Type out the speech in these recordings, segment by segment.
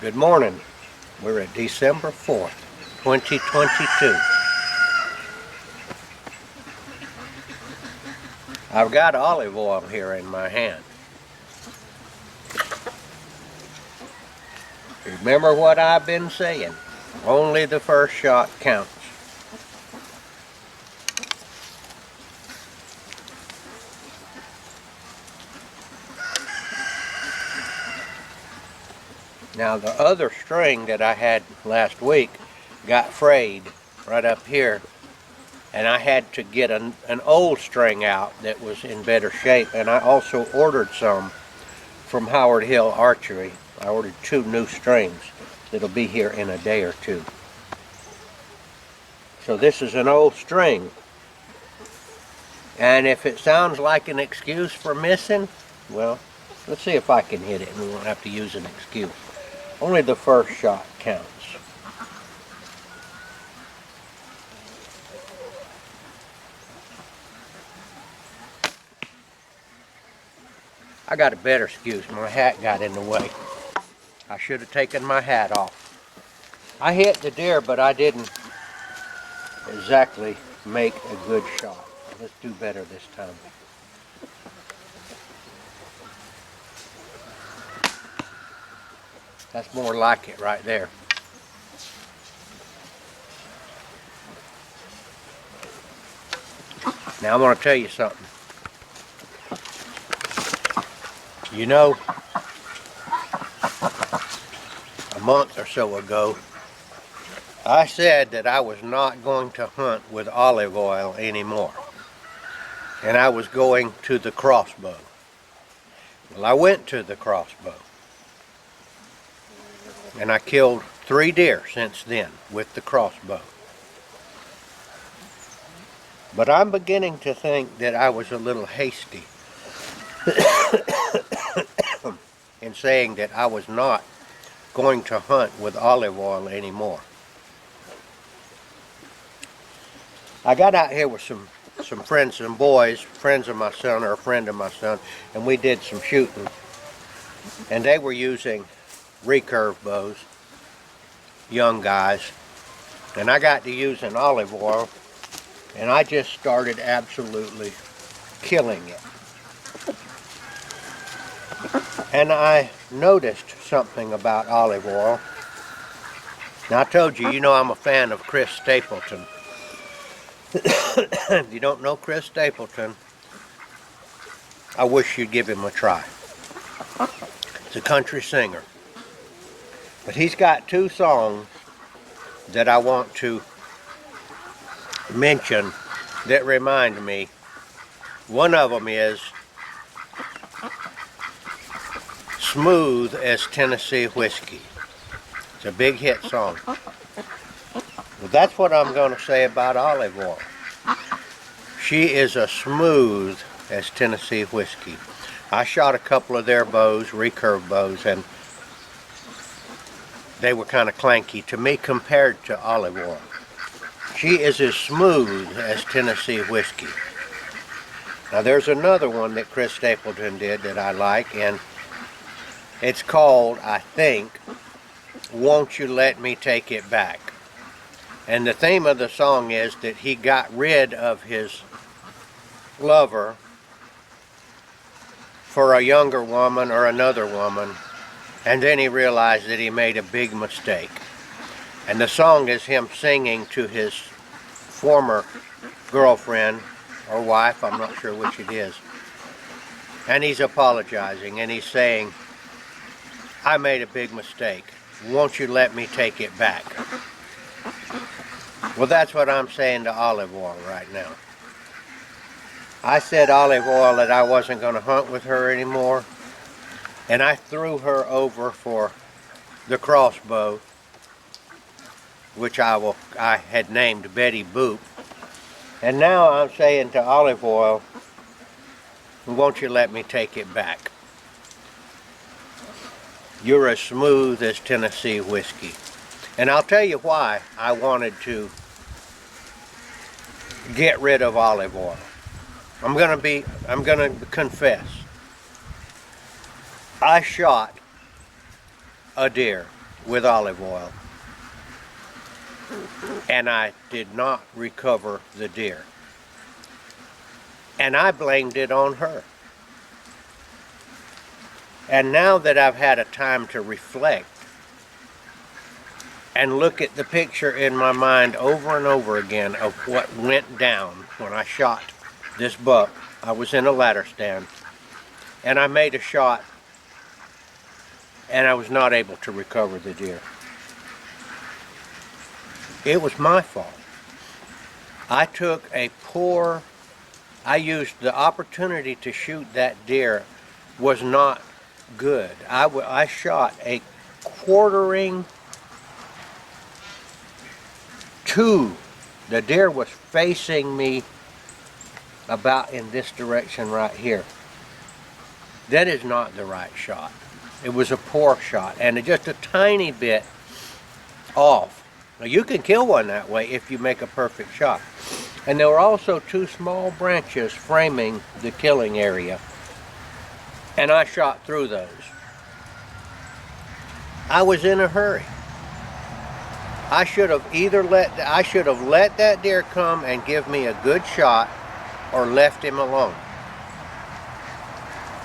Good morning. We're at December 4th, 2022. I've got olive oil here in my hand. Remember what I've been saying. Only the first shot counts. Now the other string that I had last week got frayed right up here, and I had to get an old string out that was in better shape, and I also ordered some from Howard Hill Archery. I ordered 2 new strings that'll be here in a day or 2. So this is an old string, and if it sounds like an excuse for missing, well, let's see if I can hit it and we won't have to use an excuse. Only the first shot counts. I got a better excuse. My hat got in the way. I should have taken my hat off. I hit the deer, but I didn't exactly make a good shot. Let's do better this time. That's more like it right there. Now I'm going to tell you something. You know, a month or so ago, I said that I was not going to hunt with olive oil anymore. And I was going to the crossbow. Well, I went to the crossbow. And I killed 3 deer since then with the crossbow. But I'm beginning to think that I was a little hasty in saying that I was not going to hunt with olive oil anymore. I got out here with some friends, some boys, friends of my son, or a friend of my son, and we did some shooting. And they were using recurve bows, young guys, and I got to use an olive oil, and I just started absolutely killing it. And I noticed something about olive oil. Now I told you, I'm a fan of Chris Stapleton. If you don't know Chris Stapleton, I wish you'd give him a try. He's a country singer. But he's got 2 songs that I want to mention that remind me. One of them is Smooth as Tennessee Whiskey. It's a big hit song. Well, that's what I'm going to say about olive oil. She is as smooth as Tennessee Whiskey. I shot a couple of their bows, recurve bows, and they were kind of clanky to me compared to olive oil. She is as smooth as Tennessee Whiskey. Now there's another one that Chris Stapleton did that I like, and it's called, I think, Won't You Let Me Take It Back. And the theme of the song is that he got rid of his lover for a younger woman or another woman, and then he realized that he made a big mistake. And the song is him singing to his former girlfriend or wife, I'm not sure which it is. And he's apologizing, and he's saying, I made a big mistake. Won't you let me take it back? Well, that's what I'm saying to olive oil right now. I said olive oil that I wasn't going to hunt with her anymore, and I threw her over for the crossbow, which I had named Betty Boop. And now I'm saying to olive oil, won't you let me take it back? You're as smooth as Tennessee Whiskey. And I'll tell you why I wanted to get rid of olive oil. I'm gonna confess. I shot a deer with olive oil, and I did not recover the deer. And I blamed it on her. And now that I've had a time to reflect and look at the picture in my mind over and over again of what went down when I shot this buck, I was in a ladder stand, and I made a shot, and I was not able to recover the deer. It was my fault. I used the opportunity to shoot that deer was not good. I shot a quartering to. The deer was facing me about in this direction right here. That is not the right shot. It was a poor shot, and just a tiny bit off. Now you can kill one that way if you make a perfect shot. And there were also two small branches framing the killing area, and I shot through those. I was in a hurry. I should have let that deer come and give me a good shot, or left him alone.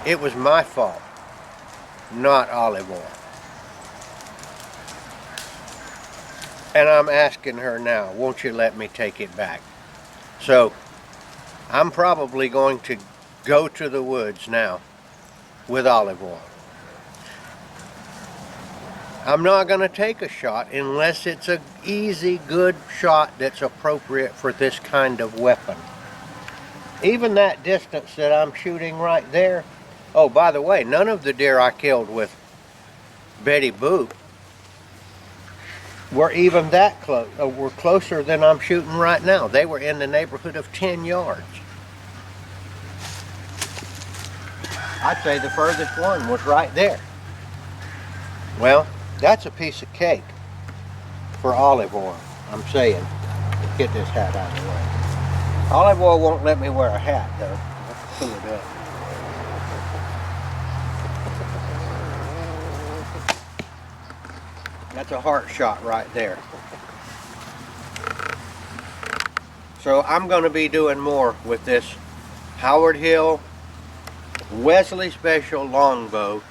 It was my fault, not olive oil. And I'm asking her now, won't you let me take it back? So I'm probably going to go to the woods now with olive oil. I'm not going to take a shot unless it's an easy, good shot that's appropriate for this kind of weapon. Even that distance that I'm shooting right there. Oh, by the way, none of the deer I killed with Betty Boop were even that close, were closer than I'm shooting right now. They were in the neighborhood of 10 yards. I'd say the furthest one was right there. Well, that's a piece of cake for olive oil, I'm saying. Get this hat out of the way. Olive oil won't let me wear a hat, though. Let's pull it up. That's a heart shot right there. So I'm going to be doing more with this Howard Hill Wesley Special longbow.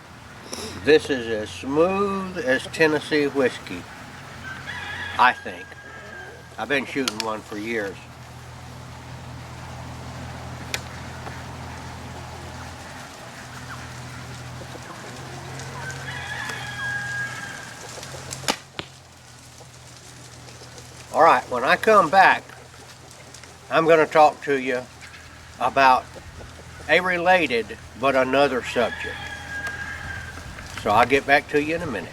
This is as smooth as Tennessee whiskey, I think. I've been shooting one for years. All right, when I come back, I'm going to talk to you about a related but another subject. So I'll get back to you in a minute.